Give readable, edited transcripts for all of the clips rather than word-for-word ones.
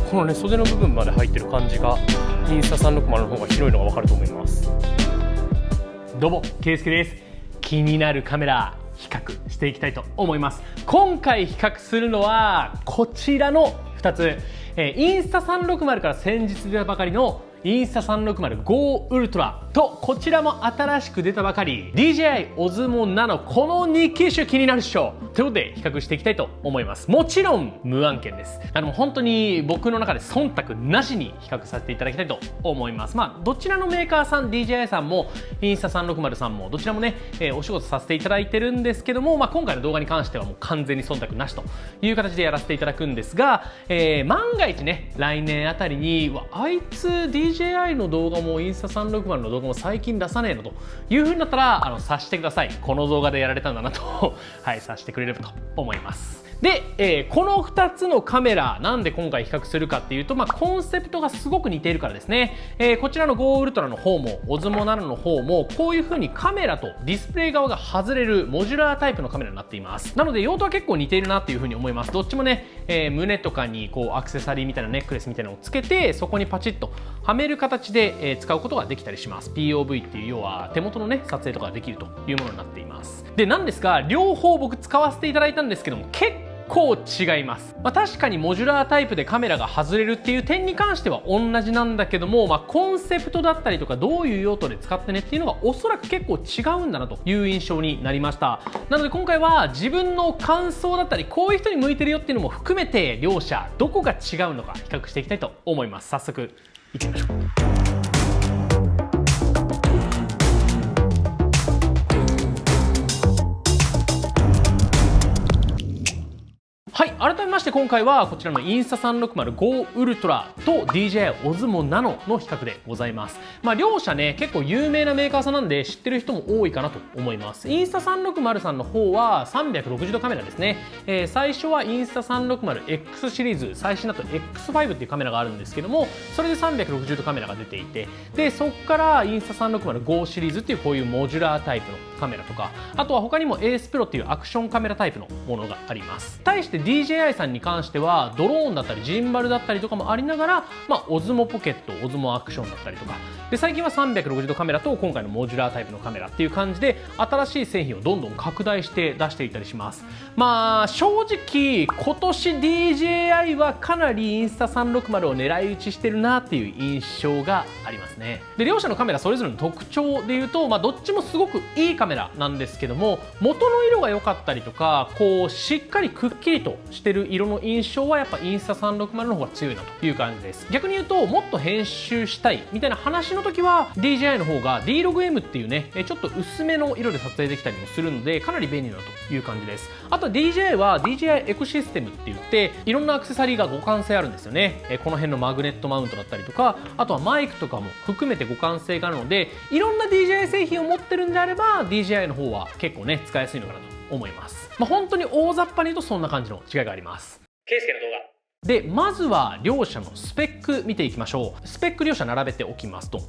このね袖の部分まで入ってる感じがインスタ360の方が広いのが分かると思います。どうもケイスケです。気になるカメラ比較していきたいと思います。今回比較するのはこちらの2つ、インスタ360から先日出たばかりのインスタ360 Go ウルトラと、こちらも新しく出たばかり DJI Osmo Nano、 この2機種気になるっしょということで比較していきたいと思います。もちろん無案件です。本当に僕の中で忖度なしに比較させていただきたいと思います。どちらのメーカーさん DJI さんもインスタ360さんもどちらもね、お仕事させていただいてるんですけども、今回の動画に関してはもう完全に忖度なしという形でやらせていただくんですが、万が一ね来年あたりにあいつ DJI の動画もインスタ360の動画も最近出さねえのという風になったら察してください。この動画でやられたんだなとはい、察してくれればと思います。で、この2つのカメラなんで今回比較するかっていうと、コンセプトがすごく似ているからですね。こちらの Go ウルトラの方も Osmo Nano の方もこういう風にカメラとディスプレイ側が外れるモジュラータイプのカメラになっています。なので用途は結構似ているなっていう風に思います。どっちもね、胸とかにこうアクセサリーみたいなネックレスみたいなのをつけてそこにパチッとはめる形で、使うことができたりします。 POV っていう要は手元のね撮影とかができるというものになっています。でなんですが両方僕使わせていただいたんですけども結構違います。確かにモジュラータイプでカメラが外れるっていう点に関しては同じなんだけども、コンセプトだったりとかどういう用途で使ってねっていうのがおそらく結構違うんだなという印象になりました。なので今回は自分の感想だったりこういう人に向いてるよっていうのも含めて両者どこが違うのか比較していきたいと思います。早速いってみましょう。はい、改めまして今回はこちらのインスタ360 Go ウルトラと DJI Osmo Nano の比較でございます。両者ね結構有名なメーカーさんなんで知ってる人も多いかなと思います。インスタ360さんの方は360度カメラですね。最初はインスタ 360X シリーズ、最新だと X5 っていうカメラがあるんですけども、それで360度カメラが出ていて、でそこからインスタ360 Go シリーズっていうこういうモジュラータイプのカメラとか、あとは他にも ACE Pro っていうアクションカメラタイプのものがあります。対して DJI さんに関してはドローンだったりジンバルだったりとかもありながら、Osmo Pocket、Osmo アクションだったりとかで、最近は360度カメラと今回のモジュラータイプのカメラっていう感じで新しい製品をどんどん拡大して出していたりします。正直今年 DJI はかなりインスタ360を狙い撃ちしてるなっていう印象がありますね。で両者のカメラそれぞれの特徴でいうと、どっちもすごくいいカメラなんですけども、元の色が良かったりとかこうしっかりくっきりとしてる色の印象はやっぱインスタ360の方が強いなという感じです。逆に言うともっと編集したいみたいな話の時は DJI の方が D-Log-M っていうねちょっと薄めの色で撮影できたりもするのでかなり便利だという感じです。あと DJI は DJI エコシステムって言っていろんなアクセサリーが互換性あるんですよね。この辺のマグネットマウントだったりとか、あとはマイクとかも含めて互換性があるので、いろんな DJI 製品を持ってるんであれば DJI の方は結構ね使いやすいのかなと思います。本当に大雑把に言うとそんな感じの違いがあります。ケイスケの動画でまずは両者のスペック見ていきましょう。スペック両者並べておきますと、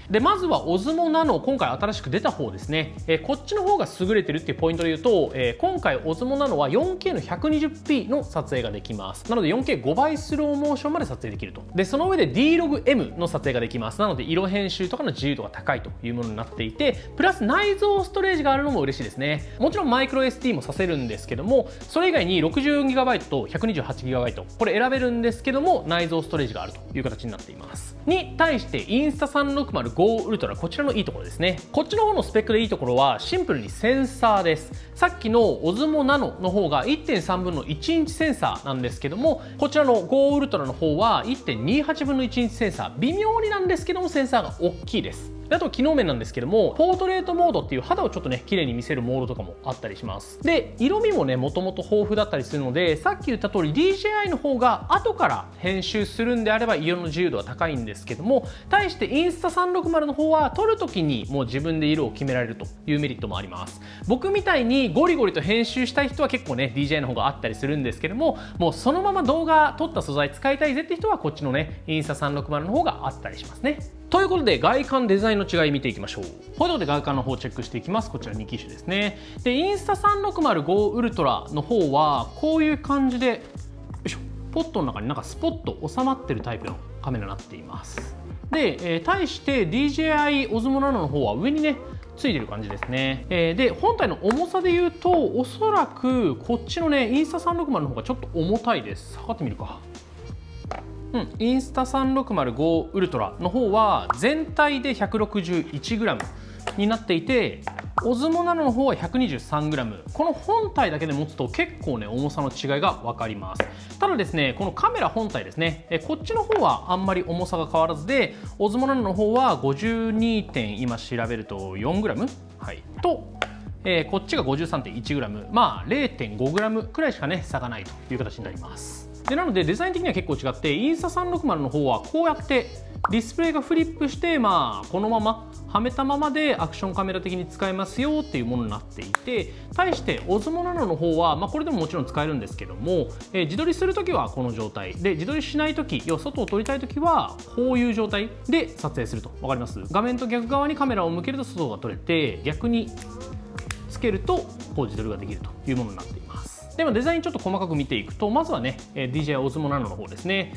でまずは Osmo Nano、 今回新しく出た方ですね。こっちの方が優れてるっていうポイントで言うと、今回 Osmo Nano は 4K の 120p の撮影ができます。なので 4K5 倍スローモーションまで撮影できると。でその上で D-Log-M の撮影ができます。なので色編集とかの自由度が高いというものになっていて、プラス内蔵ストレージがあるのも嬉しいですね。もちろんマイクロ SD もさせるんですけども、それ以外に 64GB と 128GB これ選べるんですけども内蔵ストレージがあるという形になっています。に対してインスタ360 Go ウルトラ、こちらのいいところですね。こっちの方のスペックでいいところはシンプルにセンサーです。さっきの Osmo Nano の方が 1.3 分の1インチセンサーなんですけども、こちらの Go ウルトラの方は 1.28 分の1インチセンサー、微妙になんですけどもセンサーが大きいです。あと機能面なんですけども、ポートレートモードっていう肌をちょっとね綺麗に見せるモードとかもあったりします。で色味もねもともと豊富だったりするので、さっき言った通り DJI の方が後から編集するんであれば色の自由度は高いんですけども、対してインスタ360の方は撮る時にもう自分で色を決められるというメリットもあります。僕みたいにゴリゴリと編集したい人は結構ね DJI の方があったりするんですけども、もうそのまま動画撮った素材使いたいぜって人はこっちのねインスタ360の方があったりしますね。ということで外観デザインの違い見ていきましょう。ということで外観の方をチェックしていきます。こちら2機種ですね。でインスタ360 Go ウルトラの方はこういう感じでよいしょポットの中になんかスポッと収まってるタイプのカメラになっています。で、対して DJI Osmo Nano の方は上にねついてる感じですね。で本体の重さで言うとおそらくこっちのねインスタ360の方がちょっと重たいです。測ってみるか。インスタ 360Go ウルトラの方は全体で 161g になっていて、Osmo Nanoの方は 123g。 この本体だけで持つと結構ね重さの違いが分かります。ただですね、このカメラ本体ですね、こっちの方はあんまり重さが変わらずで、Osmo Nanoの方は 52. 今調べると 4g、はい、と、こっちが 53.1g、まあ 0.5g くらいしかね差がないという形になります。でなのでデザイン的には結構違って、インスタ360の方はこうやってディスプレイがフリップして、まあこのままはめたままでアクションカメラ的に使えますよっていうものになっていて、対して Osmo Nanoの方は、これでももちろん使えるんですけども、自撮りするときはこの状態で、自撮りしないとき、要は外を撮りたいときはこういう状態で撮影すると。分かります？画面と逆側にカメラを向けると外が撮れて、逆につけるとこう自撮りができるというものになっています。ではデザインちょっと細かく見ていくと、まずはね DJI Osmo Nano の方ですね、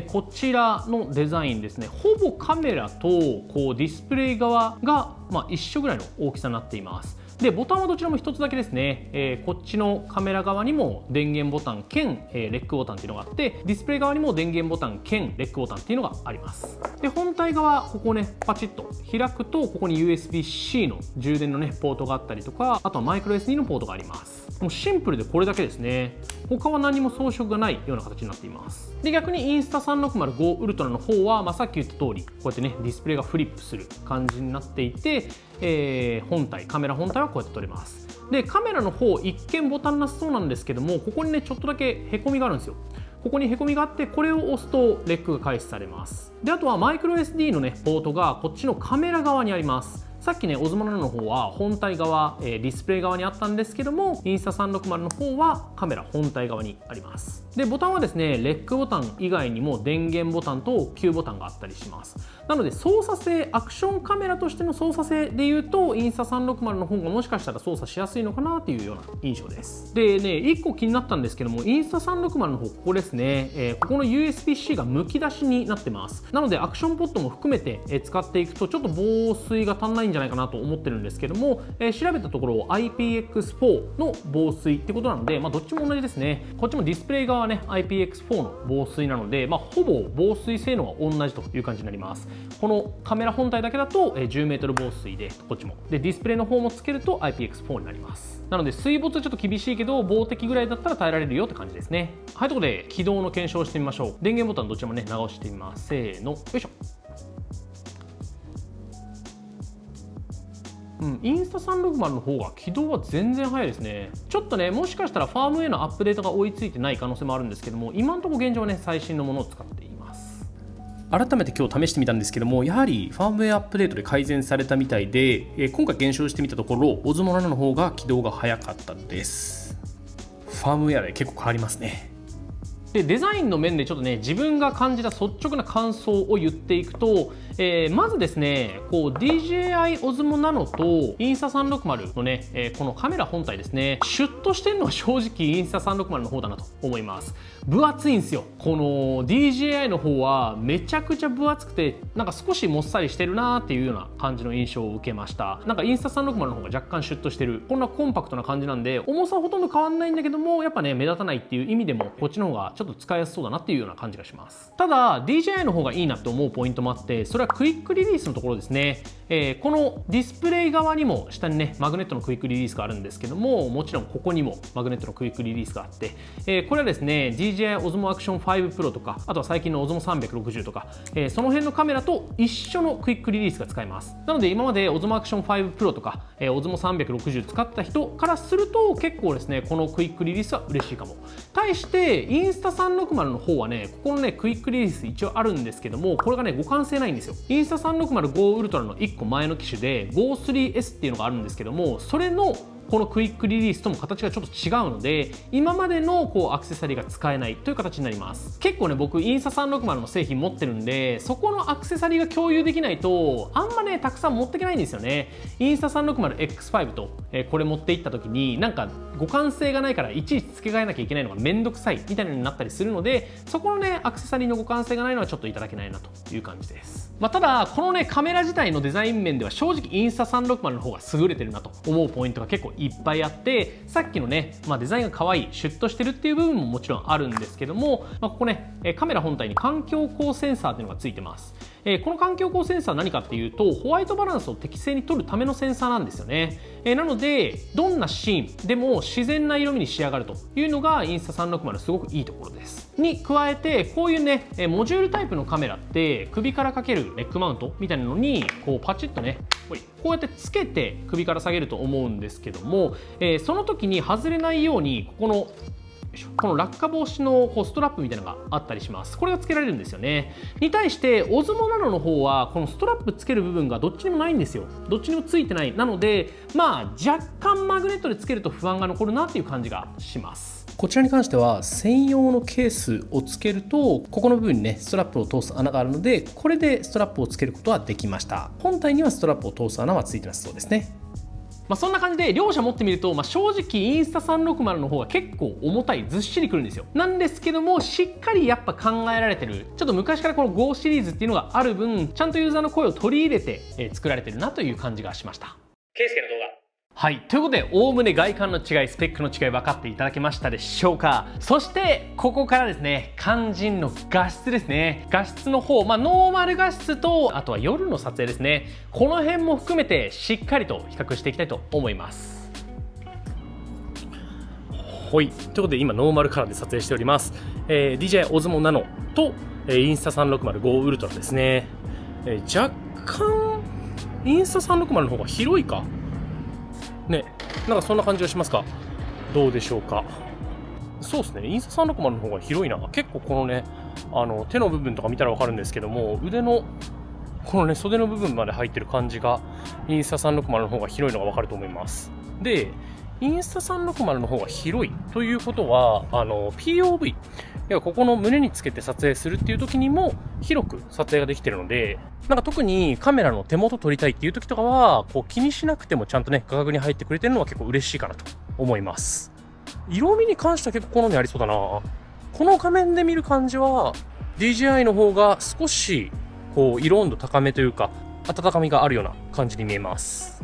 こちらのデザインですね、ほぼカメラとこうディスプレイ側が一緒ぐらいの大きさになっています。でボタンはどちらも1つだけですね、こっちのカメラ側にも電源ボタン兼、レックボタンっていうのがあって、ディスプレイ側にも電源ボタン兼レックボタンっていうのがあります。で本体側ここねパチッと開くと、ここに USB-C の充電のねポートがあったりとか、あとはマイクロ SD のポートがあります。もうシンプルでこれだけですね。他は何も装飾がないような形になっています。で逆にインスタ 360Go ウルトラの方は、さっき言った通りこうやってねディスプレイがフリップする感じになっていて、カメラ本体はこうやって撮れます。でカメラの方一見ボタンなさそうなんですけども、ここにねちょっとだけへこみがあるんですよ。ここにへこみがあって、これを押すとレックが開始されます。であとはマイクロ SD のねポートがこっちのカメラ側にあります。さっきね Osmo Nano の方は本体側、ディスプレイ側にあったんですけども、インスタ360の方はカメラ本体側にあります。でボタンはですねレックボタン以外にも電源ボタンと Q ボタンがあったりします。なので操作性、アクションカメラとしての操作性でいうと、インスタ360の方がもしかしたら操作しやすいのかなっていうような印象です。でね1個気になったんですけども、インスタ360の方ここですね、ここの USB-C がむき出しになってます。なのでアクションポットも含めて使っていくとちょっと防水が足んないんじゃないかなと思ってるんですけども、調べたところ IPX4 の防水ってことなので、どっちも同じですね。こっちもディスプレイ側はね IPX4 の防水なので、ほぼ防水性能は同じという感じになります。このカメラ本体だけだと 10m 防水で、こっちもでディスプレイの方もつけると IPX4 になります。なので水没はちょっと厳しいけど防滴ぐらいだったら耐えられるよって感じですね。はい、ということで起動の検証をしてみましょう。電源ボタンどちらもね直してみます。せーの、よいしょ。インスタ360の方が起動は全然早いですね。ちょっとねもしかしたらファームウェアのアップデートが追いついてない可能性もあるんですけども、今のところ現状はね最新のものを使っています。改めて今日試してみたんですけども、やはりファームウェアアップデートで改善されたみたいで、今回検証してみたところ Osmo Nanoの方が起動が早かったです。ファームウェアで結構変わりますね。でデザインの面でちょっとね自分が感じた率直な感想を言っていくと、まずですねこう DJI Osmo Nano とインスタ360のね、このカメラ本体ですね、シュッとしてるのは正直インスタ360の方だなと思います。分厚いんですよ。この DJI の方はめちゃくちゃ分厚くて、なんか少しもっさりしてるなーっていうような感じの印象を受けました。なんかインスタ360の方が若干シュッとしてる、こんなコンパクトな感じなんで、重さほとんど変わんないんだけども、やっぱね目立たないっていう意味でもこっちの方がちょっと使いやすそうだなっていうような感じがします。ただ DJI の方がいいなって思うポイントもあって、それはクイックリリースのところですね。このディスプレイ側にも下にねマグネットのクイックリリースがあるんですけども、もちろんここにもマグネットのクイックリリースがあって、これはですね DJI Osmo Action 5 Pro とか、あとは最近の Osmo 360とか、その辺のカメラと一緒のクイックリリースが使えます。なので今まで Osmo Action 5 Pro とか、Osmo 360使った人からすると結構ですねこのクイックリリースは嬉しいかも。対してインスタ360の方はね、ここのねクイックリリース一応あるんですけども、これがね互換性ないんですよ。インスタ 360Go ウルトラの1個前の機種で Go3S っていうのがあるんですけども、それのこのクイックリリースとも形がちょっと違うので、今までのアクセサリーが使えないという形になります。結構ね、僕インスタ360の製品持ってるんで、そこのアクセサリーが共有できないとあんまねたくさん持っていけないんですよね。インスタ 360X5 と、これ持っていった時になんか互換性がないからいちいち付け替えなきゃいけないのがめんどくさいみたいなのになったりするので、そこのねアクセサリーの互換性がないのはちょっといただけないなという感じです。ただこのねカメラ自体のデザイン面では正直インスタ360の方が優れてるなと思うポイントが結構いっぱいあって、さっきのね、デザインが可愛いシュッとしてるっていう部分ももちろんあるんですけども、ここねカメラ本体に環境光センサーっていうのがついてます。この環境光センサーは何かっていうと、ホワイトバランスを適正に取るためのセンサーなんですよね。なのでどんなシーンでも自然な色味に仕上がるというのがインスタ360すごくいいところです。に加えてこういうねモジュールタイプのカメラって首からかけるネックマウントみたいなのにパチッとねこうやってつけて首から下げると思うんですけども、その時に外れないようにこの落下防止のストラップみたいなのがあったりします。これがつけられるんですよね。に対してオズモナノの方はこのストラップつける部分がどっちにもないんですよ。どっちにもついてない。なので若干マグネットでつけると不安が残るなっていう感じがします。こちらに関しては専用のケースをつけると、ここの部分にねストラップを通す穴があるので、これでストラップをつけることはできました。本体にはストラップを通す穴はついてなさそうですね。そんな感じで両者持ってみると、正直インスタ360の方が結構重たい、ずっしりくるんですよ。なんですけどもしっかりやっぱ考えられてる、ちょっと昔からこの GO シリーズっていうのがある分、ちゃんとユーザーの声を取り入れて作られてるなという感じがしました。ケイスケの動画はい、ということでおおむね外観の違い、スペックの違い分かっていただけましたでしょうか。そしてここからですね、肝心の画質ですね。画質の方、ノーマル画質とあとは夜の撮影ですね、この辺も含めてしっかりと比較していきたいと思います。はい、ということで今ノーマルカラーで撮影しております。DJI Osmo Nano とインスタ360 Go Ultra ですね。若干インスタ360の方が広いかね、なんかそんな感じがしますか。どうでしょうか。そうですね、インスタ360の方が広いな。結構このね手の部分とか見たら分かるんですけども、腕のこのね袖の部分まで入ってる感じがインスタ360の方が広いのが分かると思います。でインスタ360の方が広いということはPOV、ここの胸につけて撮影するっていう時にも広く撮影ができてるので、なんか特にカメラの手元撮りたいっていう時とかは気にしなくてもちゃんとね画角に入ってくれてるのは結構嬉しいかなと思います。色味に関しては結構好みありそうだな。この画面で見る感じは DJI の方が少し色温度高めというか温かみがあるような感じに見えます。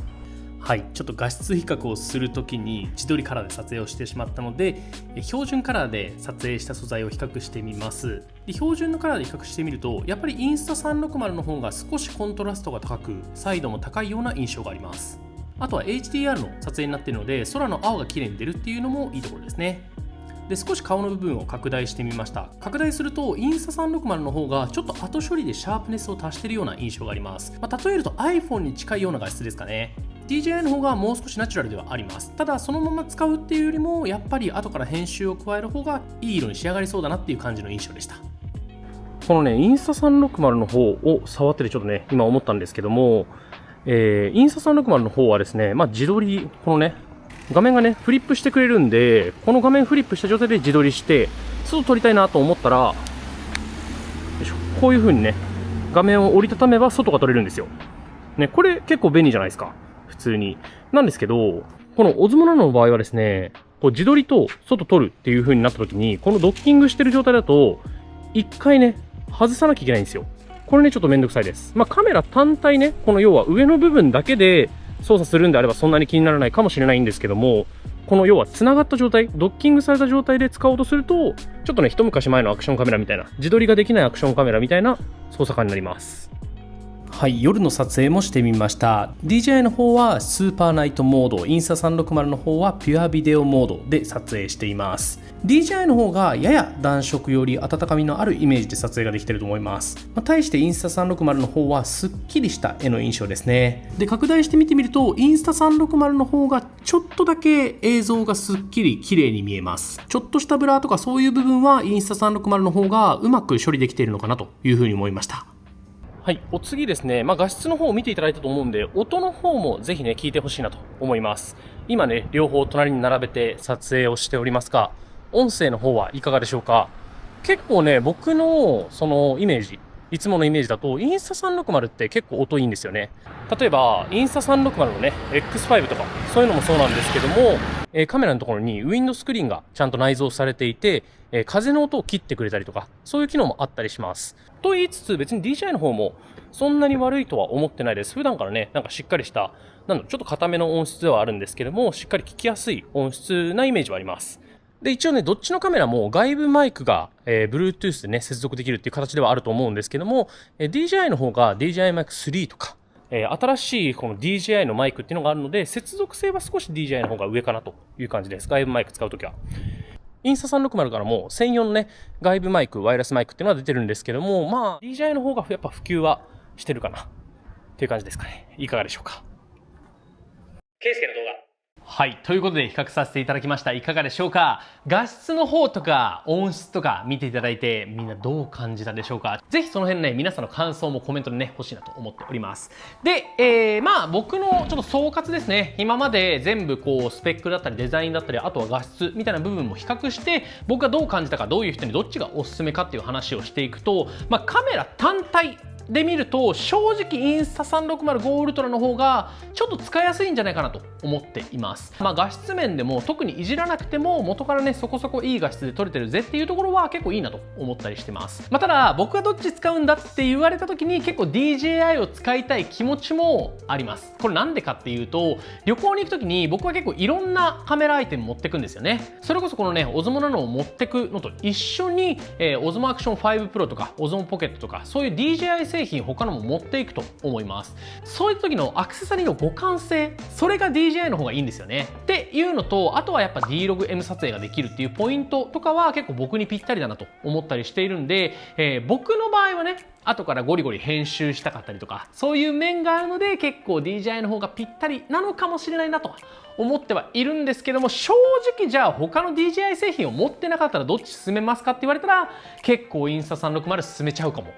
はい、ちょっと画質比較をするときに自撮りカラーで撮影をしてしまったので、標準カラーで撮影した素材を比較してみます。で標準のカラーで比較してみると、やっぱりインスタ360の方が少しコントラストが高く彩度も高いような印象があります。あとは HDR の撮影になっているので空の青が綺麗に出るっていうのもいいところですね。で少し顔の部分を拡大してみました。拡大するとインスタ360の方がちょっと後処理でシャープネスを足しているような印象があります。例えると iPhone に近いような画質ですかね。DJI の方がもう少しナチュラルではあります。ただそのまま使うっていうよりもやっぱり後から編集を加える方がいい色に仕上がりそうだなっていう感じの印象でした。このねインスタ360の方を触っててちょっとね今思ったんですけども、インスタ360の方はですね、自撮り、このね画面がねフリップしてくれるんで、この画面フリップした状態で自撮りして外撮りたいなと思ったら、こういう風にね画面を折りたためば外が撮れるんですよね。これ結構便利じゃないですか普通に。なんですけどこのオズモナノの場合はですね、自撮りと外撮るっていう風になった時に、このドッキングしてる状態だと一回ね外さなきゃいけないんですよ。これねちょっとめんどくさいです。カメラ単体ね、この要は上の部分だけで操作するんであればそんなに気にならないかもしれないんですけども、この要はつながった状態、ドッキングされた状態で使おうとするとちょっとね一昔前のアクションカメラみたいな、自撮りができないアクションカメラみたいな操作感になります。はい、夜の撮影もしてみました。 DJI の方はスーパーナイトモード、インスタ360の方はピュアビデオモードで撮影しています。 DJI の方がやや暖色より温かみのあるイメージで撮影ができていると思います。対してインスタ360の方はすっきりした絵の印象ですね。で拡大して見てみるとインスタ360の方がちょっとだけ映像がすっきり綺麗に見えます。ちょっとしたブラーとかそういう部分はインスタ360の方がうまく処理できているのかなというふうに思いました。はい、お次ですね、画質の方を見ていただいたと思うんで、音の方もぜひね聞いてほしいなと思います。今ね、両方隣に並べて撮影をしておりますが、音声の方はいかがでしょうか。結構ね、僕のそのイメージ、いつものイメージだと、インスタ360って結構音いいんですよね。例えば、インスタ360のね、X5 とか、そういうのもそうなんですけども、カメラのところにウィンドスクリーンがちゃんと内蔵されていて、風の音を切ってくれたりとか、そういう機能もあったりします。と言いつつ、別に DJI の方もそんなに悪いとは思ってないです。普段からね、なんかしっかりした、ちょっと硬めの音質ではあるんですけども、しっかり聞きやすい音質なイメージはあります。で、一応ね、どっちのカメラも外部マイクが、Bluetooth でね、接続できるっていう形ではあると思うんですけども、DJI の方が DJI Mic 3とか、新しいこの DJI のマイクっていうのがあるので、接続性は少し DJI の方が上かなという感じです。外部マイク使うときは。インスタ360からも専用のね、外部マイク、ワイヤレスマイクっていうのは出てるんですけども、まあ、DJI の方がやっぱ普及はしてるかなっていう感じですかね。いかがでしょうか。ケイスケの動画。はい。ということで比較させていただきました。いかがでしょうか。画質の方とか音質とか見ていただいてみんなどう感じたでしょうか。ぜひその辺ね、皆さんの感想もコメントでね、欲しいなと思っております。で、まあ僕のちょっと総括ですね。今まで全部こうスペックだったりデザインだったり、あとは画質みたいな部分も比較して、僕がどう感じたか、どういう人にどっちがおすすめかっていう話をしていくと、まあカメラ単体で見ると正直インスタ360 ウルトラの方がちょっと使いやすいんじゃないかなと思っています。まあ画質面でも特にいじらなくても元からねそこそこいい画質で撮れてるぜっていうところは結構いいなと思ったりしてます。まあ、ただ僕がどっち使うんだって言われた時に結構 DJI を使いたい気持ちもあります。これなんでかっていうと、旅行に行く時に僕は結構いろんなカメラアイテム持ってくんですよね。それこそこのね Osmo Nano を持ってくのと一緒に、Osmo Action 5 Pro とか Osmo Pocket とかそういう DJI 製品他のも持っていくと思います。そういった時のアクセサリーの互換性、それが DJI の方がいいんですよねっていうのと、あとはやっぱ D-Log-M 撮影ができるっていうポイントとかは結構僕にぴったりだなと思ったりしているんで、僕の場合はね後からゴリゴリ編集したかったりとかそういう面があるので結構 DJI の方がぴったりなのかもしれないなと思ってはいるんですけども、正直じゃあ他の DJI 製品を持ってなかったらどっち進めますかって言われたら結構インスタ360進めちゃうかも。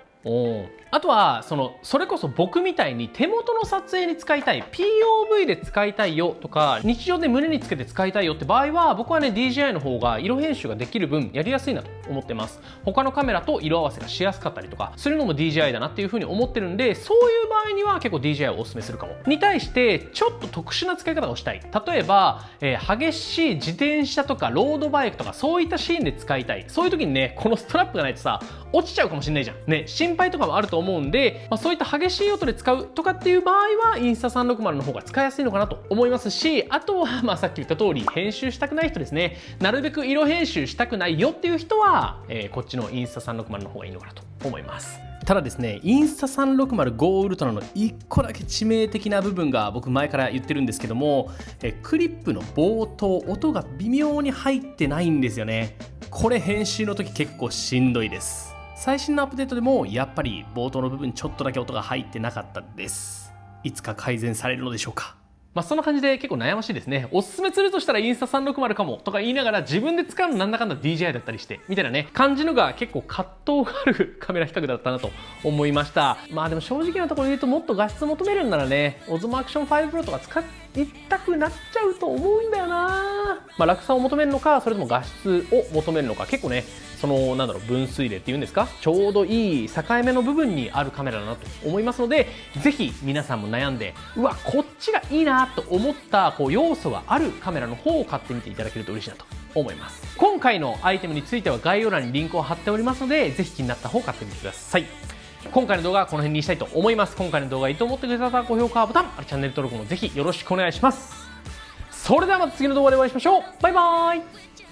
あとはそれこそ僕みたいに手元の撮影に使いたい POV で使いたいよとか日常で胸につけて使いたいよって場合は僕はね DJI の方が色編集ができる分やりやすいなと思ってます。他のカメラと色合わせがしやすかったりとかするのも DJI だなっていう風に思ってるんで、そういう場合には結構 DJI をおすすめするかも。に対してちょっと特殊な使い方をしたい、例えば、激しい自転車とかロードバイクとかそういったシーンで使いたい、そういう時にねこのストラップがないとさ落ちちゃうかもしれないじゃんね、心配とかもあると思うんで、そういった激しい音で使うとかっていう場合はインスタ360の方が使いやすいのかなと思いますし、あとはさっき言った通り編集したくない人ですね、なるべく色編集したくないよっていう人は、こっちのインスタ360の方がいいのかなと思います。ただですね、インスタ360 Go ウルトラの1個だけ致命的な部分が僕前から言ってるんですけども、クリップの冒頭音が微妙に入ってないんですよね。これ編集の時結構しんどいです。最新のアップデートでもやっぱり冒頭の部分ちょっとだけ音が入ってなかったです。いつか改善されるのでしょうか。そんな感じで結構悩ましいですね。おすすめするとしたらインスタ360かもとか言いながら自分で使うのなんだかんだ DJI だったりしてみたいなね感じのが結構葛藤があるカメラ比較だったなと思いました。でも正直なところで言うともっと画質求めるんならね Osmo Action 5 Pro とか使いたくなっちゃうと思うんだよな。楽さを求めるのかそれとも画質を求めるのか、結構ね分水嶺っていうんですか、ちょうどいい境目の部分にあるカメラだなと思いますので、ぜひ皆さんも悩んでうわこっちがいいなと思った要素があるカメラの方を買ってみていただけると嬉しいなと思います。今回のアイテムについては概要欄にリンクを貼っておりますので、ぜひ気になった方を買ってみてください。今回の動画はこの辺にしたいと思います。今回の動画がいいと思ってくれた方は高評価ボタン、チャンネル登録もぜひよろしくお願いします。それではまた次の動画でお会いしましょう。バイバーイ。